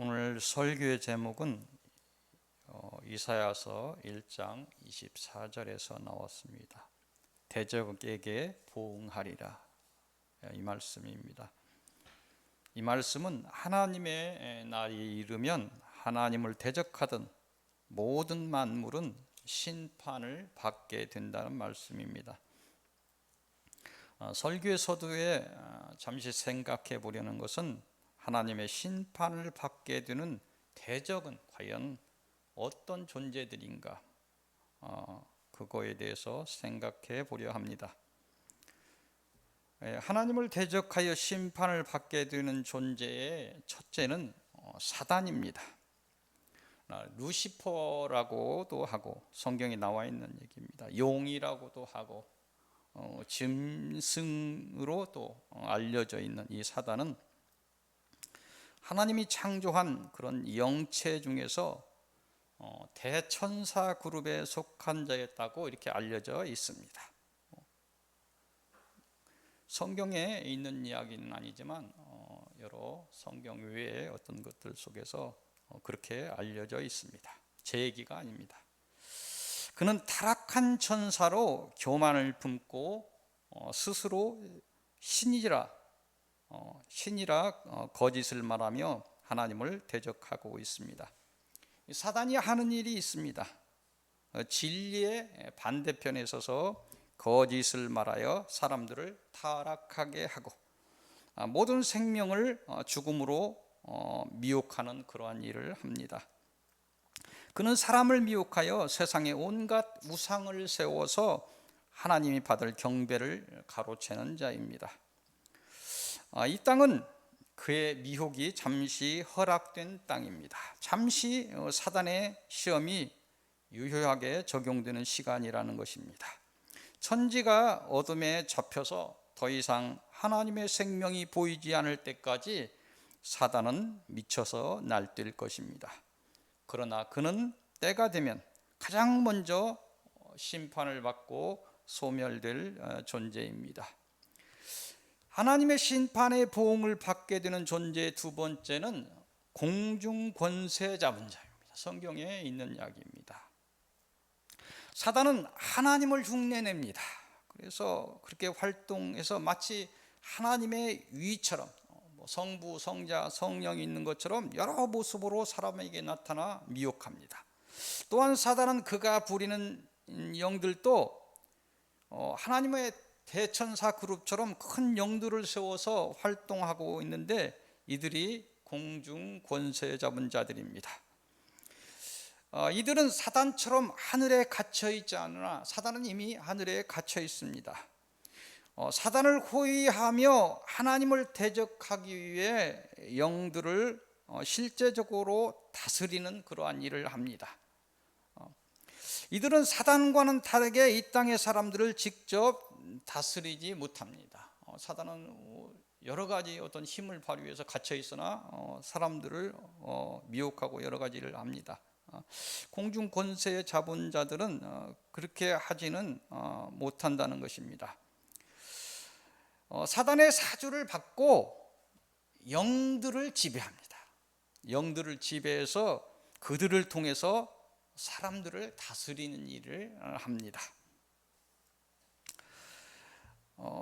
오늘 설교의 제목은 이사야서 1장 24절에서 나왔습니다. 대적에게 보응하리라, 이 말씀입니다. 이 말씀은 하나님의 날이 이르면 하나님을 대적하던 모든 만물은 심판을 받게 된다는 말씀입니다. 설교의 서두에 잠시 생각해 보려는 것은 하나님의 심판을 받게 되는 대적은 과연 어떤 존재들인가, 그거에 대해서 생각해 보려 합니다. 하나님을 대적하여 심판을 받게 되는 존재의 첫째는 사단입니다. 루시퍼라고도 하고 성경에 나와 있는 얘기입니다. 용이라고도 하고 짐승으로도 알려져 있는 이 사단은 하나님이 창조한 그런 영체 중에서 대천사 그룹에 속한 자였다고 이렇게 알려져 있습니다. 성경에 있는 이야기는 아니지만 여러 성경 외의 어떤 것들 속에서 그렇게 알려져 있습니다. 제 얘기가 아닙니다. 그는 타락한 천사로 교만을 품고 스스로 신이라 거짓을 말하며 하나님을 대적하고 있습니다. 사단이 하는 일이 있습니다. 진리의 반대편에 서서 거짓을 말하여 사람들을 타락하게 하고 모든 생명을 죽음으로 미혹하는 그러한 일을 합니다. 그는 사람을 미혹하여 세상에 온갖 우상을 세워서 하나님이 받을 경배를 가로채는 자입니다. 이 땅은 그의 미혹이 잠시 허락된 땅입니다. 잠시 사단의 시험이 유효하게 적용되는 시간이라는 것입니다. 천지가 어둠에 잡혀서 더 이상 하나님의 생명이 보이지 않을 때까지 사단은 미쳐서 날뛸 것입니다. 그러나 그는 때가 되면 가장 먼저 심판을 받고 소멸될 존재입니다. 하나님의 심판의 보응을 받게 되는 존재의 두 번째는 공중 권세 잡은 자입니다. 성경에 있는 이야기입니다. 사단은 하나님을 흉내냅니다. 그래서 그렇게 활동해서 마치 하나님의 위처럼 성부, 성자, 성령이 있는 것처럼 여러 모습으로 사람에게 나타나 미혹합니다. 또한 사단은 그가 부리는 영들도 하나님의 대천사 그룹처럼 큰 영들을 세워서 활동하고 있는데 이들이 공중 권세 잡은 자들입니다. 이들은 사단처럼 하늘에 갇혀 있지 않으나 사단은 이미 하늘에 갇혀 있습니다. 사단을 호위하며 하나님을 대적하기 위해 영들을 실제적으로 다스리는 그러한 일을 합니다. 이들은 사단과는 다르게 이 땅의 사람들을 직접 다스리지 못합니다. 사단은 여러 가지 어떤 힘을 발휘해서 갇혀 있으나 사람들을 미혹하고 여러 가지 일을 합니다. 공중 권세 잡은 자들은 그렇게 하지는 못한다는 것입니다. 사단의 사주를 받고 영들을 지배합니다. 영들을 지배해서 그들을 통해서 사람들을 다스리는 일을 합니다.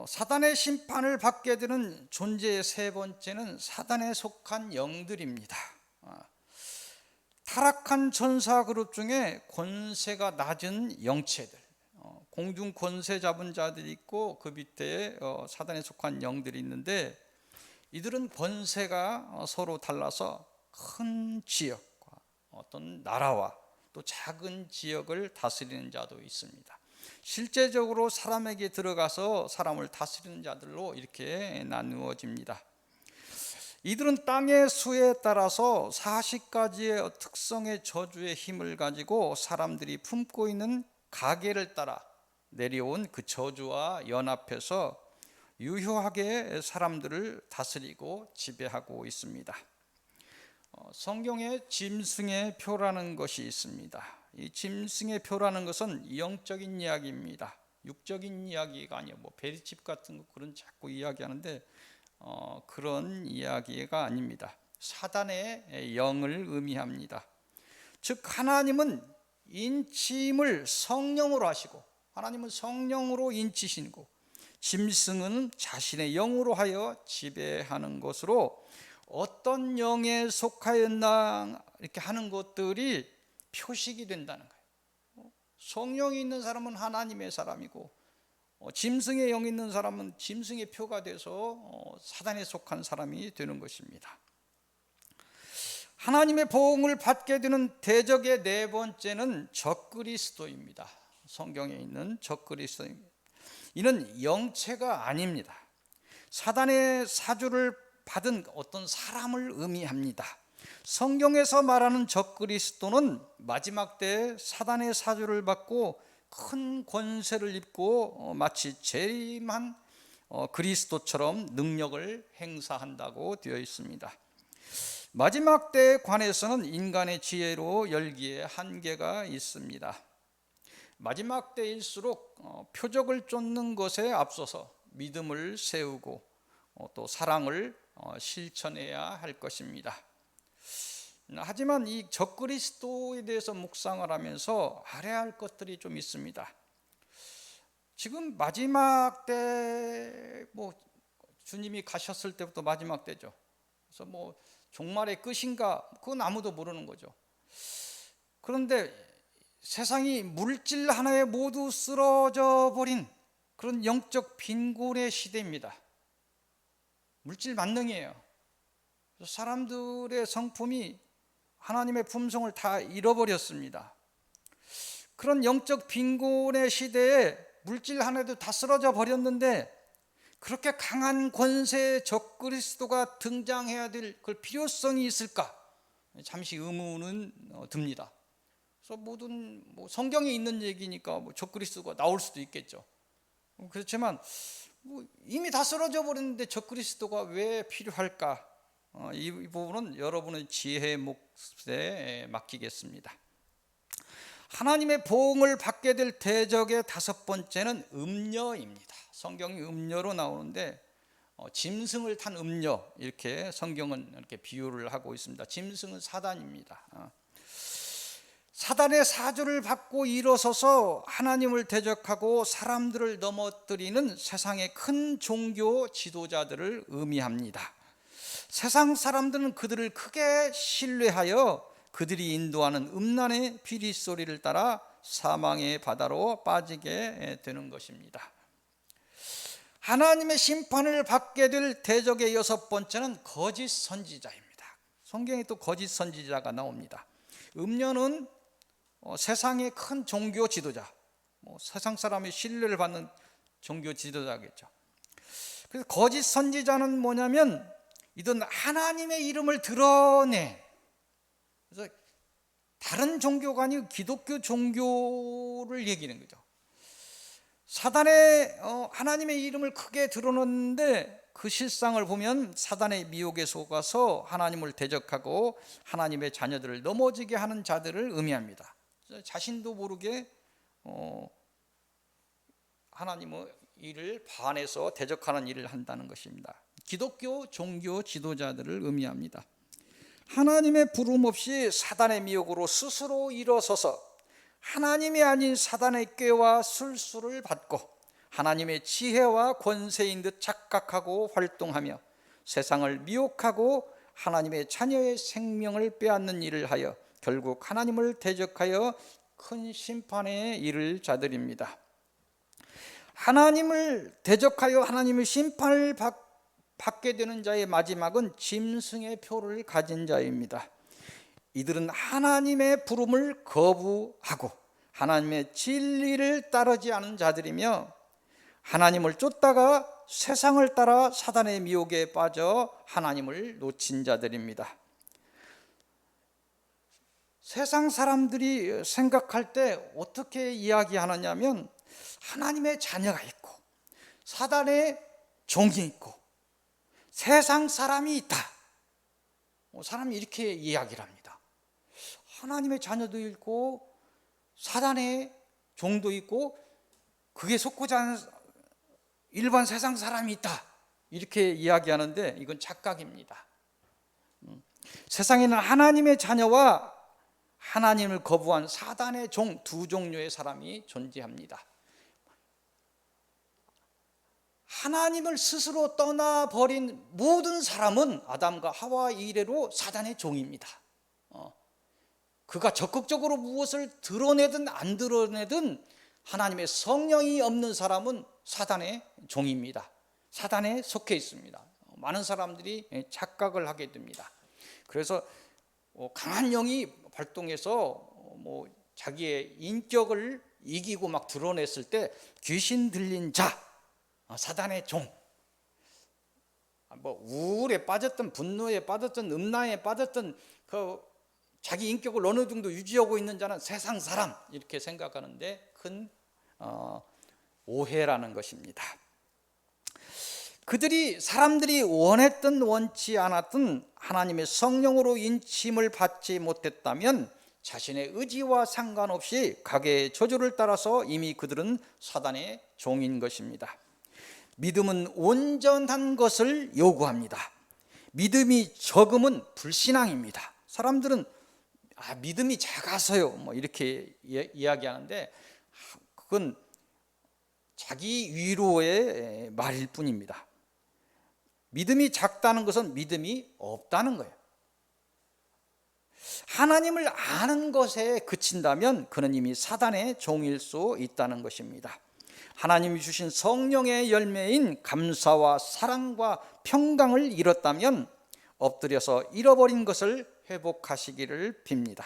사단의 심판을 받게 되는 존재의 세 번째는 사단에 속한 영들입니다. 타락한 천사 그룹 중에 권세가 낮은 영체들, 공중 권세 잡은 자들이 있고 그 밑에 사단에 속한 영들이 있는데 이들은 권세가 서로 달라서 큰 지역과 어떤 나라와 또 작은 지역을 다스리는 자도 있습니다. 실제적으로 사람에게 들어가서 사람을 다스리는 자들로 이렇게 나누어집니다. 이들은 땅의 수에 따라서 40가지의 특성의 저주의 힘을 가지고 사람들이 품고 있는 가계를 따라 내려온 그 저주와 연합해서 유효하게 사람들을 다스리고 지배하고 있습니다. 성경에 짐승의 표라는 것이 있습니다. 이 짐승의 표라는 것은 영적인 이야기입니다. 육적인 이야기가 아니에요. 베리집 같은 거 그런 자꾸 이야기하는데 그런 이야기가 아닙니다. 사단의 영을 의미합니다. 즉 하나님은 인침을 성령으로 하시고, 하나님은 성령으로 인치시고, 짐승은 자신의 영으로 하여 지배하는 것으로 어떤 영에 속하였나 이렇게 하는 것들이 표식이 된다는 거예요. 성령이 있는 사람은 하나님의 사람이고, 짐승의 영이 있는 사람은 짐승의 표가 돼서 사단에 속한 사람이 되는 것입니다. 하나님의 보응을 받게 되는 대적의 네 번째는 적그리스도입니다. 성경에 있는 적그리스도입니다. 이는 영체가 아닙니다. 사단의 사주를 받은 어떤 사람을 의미합니다. 성경에서 말하는 적그리스도는 마지막 때에 사단의 사주를 받고 큰 권세를 입고 마치 재림한 그리스도처럼 능력을 행사한다고 되어 있습니다. 마지막 때에 관해서는 인간의 지혜로 열기에 한계가 있습니다. 마지막 때일수록 표적을 쫓는 것에 앞서서 믿음을 세우고 또 사랑을 실천해야 할 것입니다. 하지만 이 적그리스도에 대해서 묵상을 하면서 알아야 할 것들이 좀 있습니다. 지금 마지막 때, 주님이 가셨을 때부터 마지막 때죠. 그래서 종말의 끝인가, 그건 아무도 모르는 거죠. 그런데 세상이 물질 하나에 모두 쓰러져 버린 그런 영적 빈곤의 시대입니다. 물질 만능이에요. 사람들의 성품이 하나님의 품성을 다 잃어버렸습니다. 그런 영적 빈곤의 시대에 물질 하나도 다 쓰러져 버렸는데 그렇게 강한 권세의 적그리스도가 등장해야 될 그 필요성이 있을까? 잠시 의문은 듭니다. 그래서 모든 성경에 있는 얘기니까 적그리스도가 나올 수도 있겠죠. 그렇지만 이미 다 쓰러져 버렸는데 적그리스도가 왜 필요할까? 이 부분은 여러분의 지혜의 몫에 맡기겠습니다. 하나님의 보응을 받게 될 대적의 다섯 번째는 음녀입니다. 성경이 음녀로 나오는데 짐승을 탄 음녀, 이렇게 성경은 이렇게 비유를 하고 있습니다. 짐승은 사단입니다. 사단의 사주를 받고 일어서서 하나님을 대적하고 사람들을 넘어뜨리는 세상의 큰 종교 지도자들을 의미합니다. 세상 사람들은 그들을 크게 신뢰하여 그들이 인도하는 음란의 비리 소리를 따라 사망의 바다로 빠지게 되는 것입니다. 하나님의 심판을 받게 될 대적의 여섯 번째는 거짓 선지자입니다. 성경에 또 거짓 선지자가 나옵니다. 음녀는 세상의 큰 종교 지도자, 세상 사람의 신뢰를 받는 종교 지도자겠죠. 그래서 거짓 선지자는 뭐냐면 이들은 하나님의 이름을 드러내, 그래서 다른 종교가 아니고 기독교 종교를 얘기하는 거죠. 사단의 하나님의 이름을 크게 드러냈는데 그 실상을 보면 사단의 미혹에 속아서 하나님을 대적하고 하나님의 자녀들을 넘어지게 하는 자들을 의미합니다. 자신도 모르게 하나님의 일을 반해서 대적하는 일을 한다는 것입니다. 기독교 종교 지도자들을 의미합니다. 하나님의 부름 없이 사단의 미혹으로 스스로 일어서서 하나님이 아닌 사단의 꾀와 술수를 받고 하나님의 지혜와 권세인 듯 착각하고 활동하며 세상을 미혹하고 하나님의 자녀의 생명을 빼앗는 일을 하여 결국 하나님을 대적하여 큰 심판에 이를 자들입니다. 하나님을 대적하여 하나님의 심판을 받게 되는 자의 마지막은 짐승의 표를 가진 자입니다. 이들은 하나님의 부름을 거부하고 하나님의 진리를 따르지 않은 자들이며 하나님을 쫓다가 세상을 따라 사단의 미혹에 빠져 하나님을 놓친 자들입니다. 세상 사람들이 생각할 때 어떻게 이야기하느냐면 하나님의 자녀가 있고 사단의 종이 있고 세상 사람이 있다. 사람이 이렇게 이야기를 합니다. 하나님의 자녀도 있고 사단의 종도 있고 그게 속고자 하는 일반 세상 사람이 있다. 이렇게 이야기하는데 이건 착각입니다. 세상에는 하나님의 자녀와 하나님을 거부한 사단의 종 두 종류의 사람이 존재합니다. 하나님을 스스로 떠나버린 모든 사람은 아담과 하와 이래로 사단의 종입니다. 그가 적극적으로 무엇을 드러내든 안 드러내든 하나님의 성령이 없는 사람은 사단의 종입니다. 사단에 속해 있습니다. 많은 사람들이 착각을 하게 됩니다. 그래서 강한 영이 발동해서 자기의 인격을 이기고 막 드러냈을 때 귀신 들린 자, 사단의 종, 우울에 빠졌던, 분노에 빠졌던, 음란에 빠졌던 그 자기 인격을 어느 정도 유지하고 있는 자는 세상 사람, 이렇게 생각하는데 큰 오해라는 것입니다. 그들이 사람들이 원했든 원치 않았든 하나님의 성령으로 인침을 받지 못했다면 자신의 의지와 상관없이 가계의 저주를 따라서 이미 그들은 사단의 종인 것입니다. 믿음은 온전한 것을 요구합니다. 믿음이 적음은 불신앙입니다. 사람들은 믿음이 작아서요 이렇게 이야기하는데 그건 자기 위로의 말일 뿐입니다. 믿음이 작다는 것은 믿음이 없다는 거예요. 하나님을 아는 것에 그친다면 그는 이미 사단의 종일 수 있다는 것입니다. 하나님이 주신 성령의 열매인 감사와 사랑과 평강을 잃었다면 엎드려서 잃어버린 것을 회복하시기를 빕니다.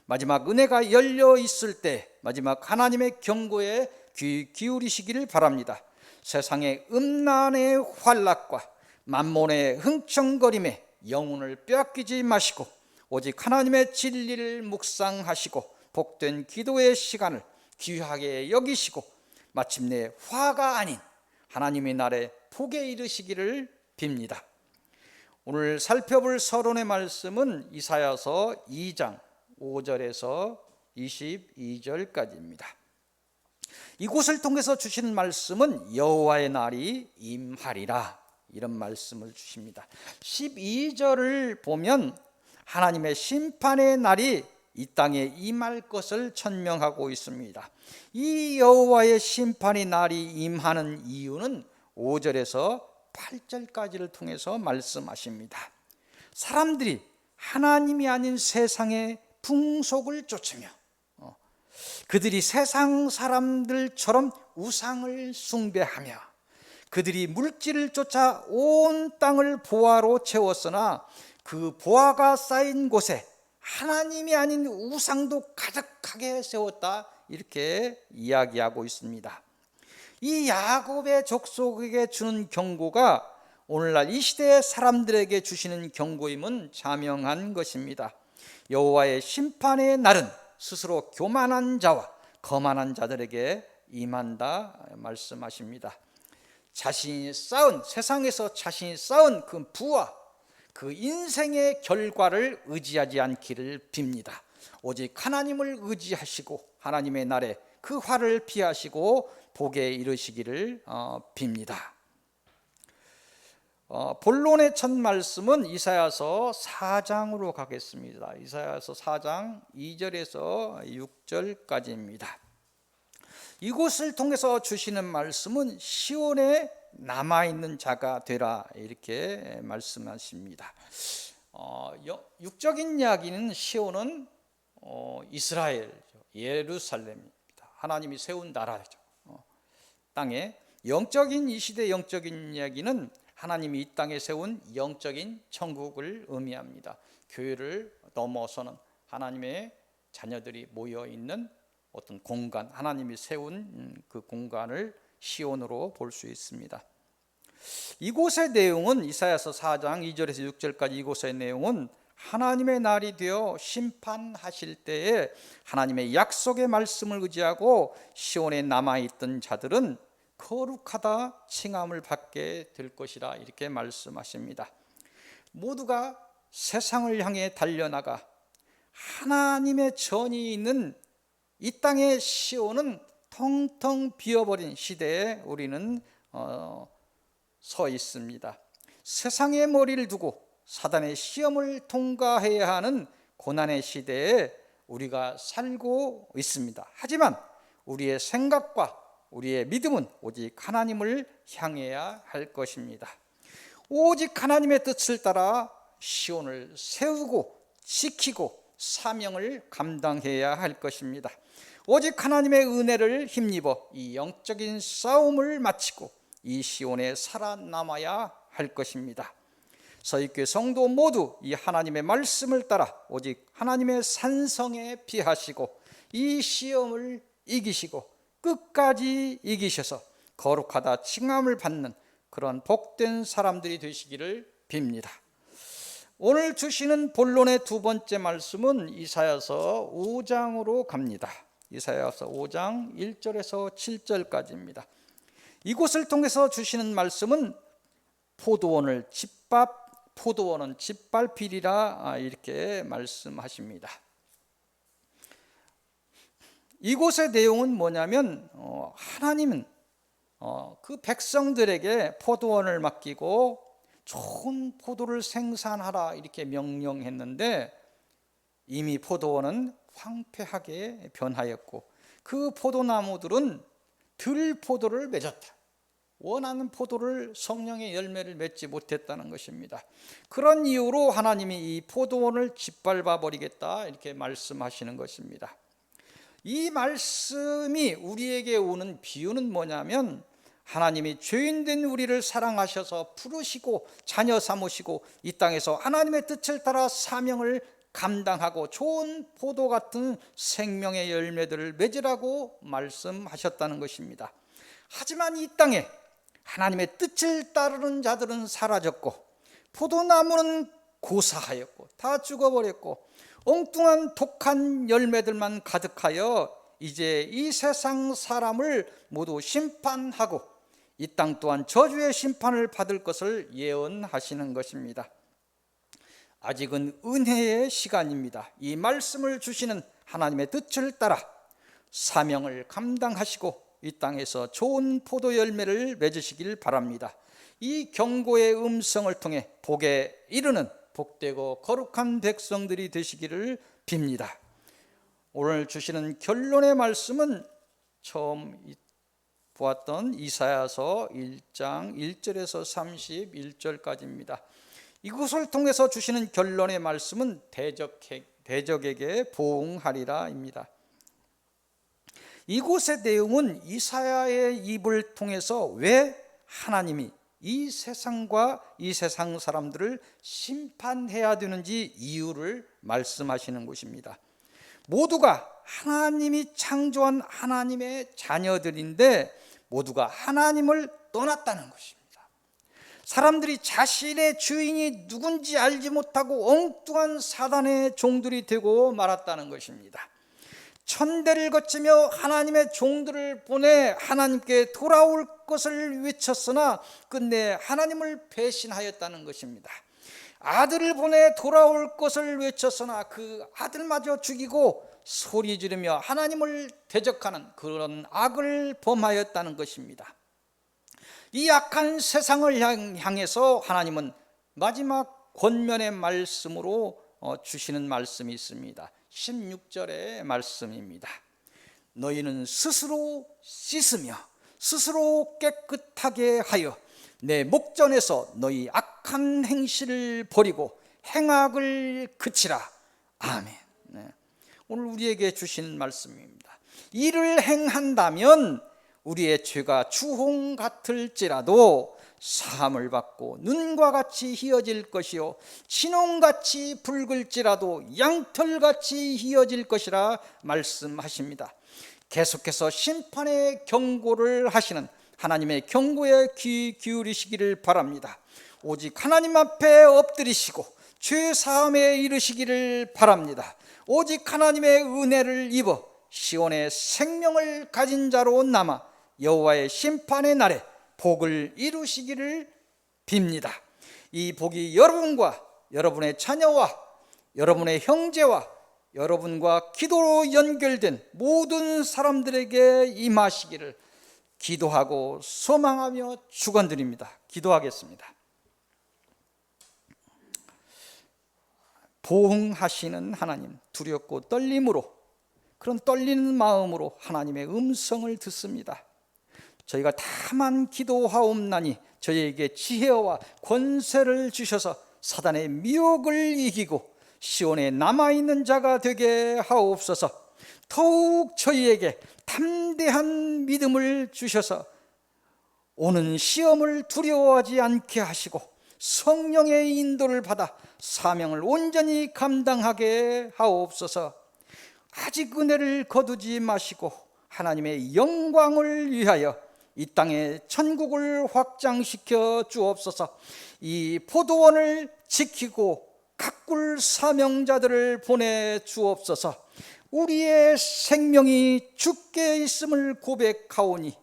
마지막 은혜가 열려 있을 때 마지막 하나님의 경고에 귀 기울이시기를 바랍니다. 세상의 음란의 활락과 만몬의 흥청거림에 영혼을 빼앗기지 마시고 오직 하나님의 진리를 묵상하시고 복된 기도의 시간을 귀하게 여기시고 마침내 화가 아닌 하나님의 날에 복에 이르시기를 빕니다. 오늘 살펴볼 서론의 말씀은 이사야서 2장 5절에서 22절까지입니다. 이곳을 통해서 주시는 말씀은 여호와의 날이 임하리라, 이런 말씀을 주십니다. 12절을 보면 하나님의 심판의 날이 이 땅에 임할 것을 천명하고 있습니다. 이 여호와의 심판의 날이 임하는 이유는 5절에서 8절까지를 통해서 말씀하십니다. 사람들이 하나님이 아닌 세상의 풍속을 쫓으며 그들이 세상 사람들처럼 우상을 숭배하며 그들이 물질을 쫓아 온 땅을 보화로 채웠으나 그 보화가 쌓인 곳에 하나님이 아닌 우상도 가득하게 세웠다, 이렇게 이야기하고 있습니다. 이 야곱의 족속에게 주는 경고가 오늘날 이 시대의 사람들에게 주시는 경고임은 자명한 것입니다. 여호와의 심판의 날은 스스로 교만한 자와 거만한 자들에게 임한다 말씀하십니다. 자신이 쌓은, 세상에서 자신이 쌓은 그 부와 그 인생의 결과를 의지하지 않기를 빕니다. 오직 하나님을 의지하시고 하나님의 날에 그 화를 피하시고 복에 이르시기를 빕니다. 본론의 첫 말씀은 이사야서 4장으로 가겠습니다. 이사야서 4장 2절에서 6절까지입니다. 이곳을 통해서 주시는 말씀은 시온에 남아있는 자가 되라, 이렇게 말씀하십니다. 육적인 이야기는 시온은 이스라엘, 예루살렘입니다. 하나님이 세운 나라죠. 땅에. 영적인, 이 시대 영적인 이야기는 하나님이 이 땅에 세운 영적인 천국을 의미합니다. 교회를 넘어서는 하나님의 자녀들이 모여있는 어떤 공간, 하나님이 세운 그 공간을 시온으로 볼 수 있습니다. 이곳의 내용은 이사야서 4장 2절에서 6절까지 이곳의 내용은 하나님의 날이 되어 심판하실 때에 하나님의 약속의 말씀을 의지하고 시온에 남아있던 자들은 거룩하다 칭함을 받게 될 것이라, 이렇게 말씀하십니다. 모두가 세상을 향해 달려나가 하나님의 전이 있는 이 땅의 시온은 텅텅 비어버린 시대에 우리는 서 있습니다. 세상의 머리를 두고 사단의 시험을 통과해야 하는 고난의 시대에 우리가 살고 있습니다. 하지만 우리의 생각과 우리의 믿음은 오직 하나님을 향해야 할 것입니다. 오직 하나님의 뜻을 따라 시온을 세우고 지키고 사명을 감당해야 할 것입니다. 오직 하나님의 은혜를 힘입어 이 영적인 싸움을 마치고 이 시온에 살아남아야 할 것입니다. 서귀교회 성도 모두 이 하나님의 말씀을 따라 오직 하나님의 산성에 피하시고 이 시험을 이기시고 끝까지 이기셔서 거룩하다 칭함을 받는 그런 복된 사람들이 되시기를 빕니다. 오늘 주시는 본론의 두 번째 말씀은 이사야서 5장으로 갑니다. 이사야서 5장 1절에서 7절까지입니다. 이곳을 통해서 주시는 말씀은 포도원은 짓밟히리라 이렇게 말씀하십니다. 이곳의 내용은 뭐냐면 하나님은 그 백성들에게 포도원을 맡기고 좋은 포도를 생산하라 이렇게 명령했는데 이미 포도원은 황폐하게 변하였고 그 포도나무들은 들포도를 맺었다. 원하는 포도를 성령의 열매를 맺지 못했다는 것입니다. 그런 이유로 하나님이 이 포도원을 짓밟아 버리겠다 이렇게 말씀하시는 것입니다. 이 말씀이 우리에게 오는 비유는 뭐냐면 하나님이 죄인된 우리를 사랑하셔서 부르시고 자녀 삼으시고 이 땅에서 하나님의 뜻을 따라 사명을 감당하고 좋은 포도 같은 생명의 열매들을 맺으라고 말씀하셨다는 것입니다. 하지만 이 땅에 하나님의 뜻을 따르는 자들은 사라졌고 포도나무는 고사하였고 다 죽어버렸고 엉뚱한 독한 열매들만 가득하여 이제 이 세상 사람을 모두 심판하고 이 땅 또한 저주의 심판을 받을 것을 예언하시는 것입니다. 아직은 은혜의 시간입니다. 이 말씀을 주시는 하나님의 뜻을 따라 사명을 감당하시고 이 땅에서 좋은 포도 열매를 맺으시길 바랍니다. 이 경고의 음성을 통해 복에 이르는 복되고 거룩한 백성들이 되시기를 빕니다. 오늘 주시는 결론의 말씀은 처음 보았던 이사야서 1장 1절에서 31절까지입니다. 이것을 통해서 주시는 결론의 말씀은 대적에게 보응하리라입니다. 이곳의 내용은 이사야의 입을 통해서 왜 하나님이 이 세상과 이 세상 사람들을 심판해야 되는지 이유를 말씀하시는 것입니다. 모두가 하나님이 창조한 하나님의 자녀들인데 모두가 하나님을 떠났다는 것입니다. 사람들이 자신의 주인이 누군지 알지 못하고 엉뚱한 사단의 종들이 되고 말았다는 것입니다. 천대를 거치며 하나님의 종들을 보내 하나님께 돌아올 것을 외쳤으나 끝내 하나님을 배신하였다는 것입니다. 아들을 보내 돌아올 것을 외쳤으나 그 아들마저 죽이고 소리 지르며 하나님을 대적하는 그런 악을 범하였다는 것입니다. 이 악한 세상을 향해서 하나님은 마지막 권면의 말씀으로 주시는 말씀이 있습니다. 16절의 말씀입니다. 너희는 스스로 씻으며 스스로 깨끗하게 하여 내 목전에서 너희 악한 행실을 버리고 행악을 그치라. 아멘. 네. 오늘 우리에게 주시는 말씀입니다. 이를 행한다면 우리의 죄가 주홍 같을지라도 사함을 받고 눈과 같이 희어질 것이요 진홍같이 붉을지라도 양털같이 희어질 것이라 말씀하십니다. 계속해서 심판의 경고를 하시는 하나님의 경고에 귀 기울이시기를 바랍니다. 오직 하나님 앞에 엎드리시고 죄 사함에 이르시기를 바랍니다. 오직 하나님의 은혜를 입어 시온의 생명을 가진 자로 남아 여호와의 심판의 날에 복을 이루시기를 빕니다. 이 복이 여러분과 여러분의 자녀와 여러분의 형제와 여러분과 기도로 연결된 모든 사람들에게 임하시기를 기도하고 소망하며 축원드립니다. 기도하겠습니다. 보응하시는 하나님, 두렵고 떨림으로, 그런 떨리는 마음으로 하나님의 음성을 듣습니다. 저희가 다만 기도하옵나니 저희에게 지혜와 권세를 주셔서 사단의 미혹을 이기고 시온에 남아있는 자가 되게 하옵소서. 더욱 저희에게 담대한 믿음을 주셔서 오는 시험을 두려워하지 않게 하시고 성령의 인도를 받아 사명을 온전히 감당하게 하옵소서. 아직 은혜를 거두지 마시고 하나님의 영광을 위하여 이 땅에 천국을 확장시켜 주옵소서. 이 포도원을 지키고 가꿀 사명자들을 보내 주옵소서. 우리의 생명이 주께 있음을 고백하오니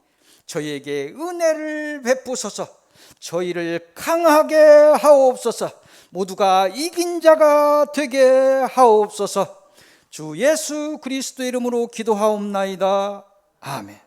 저희에게 은혜를 베푸소서. 저희를 강하게 하옵소서. 모두가 이긴 자가 되게 하옵소서. 주 예수 그리스도의 이름으로 기도하옵나이다. 아멘.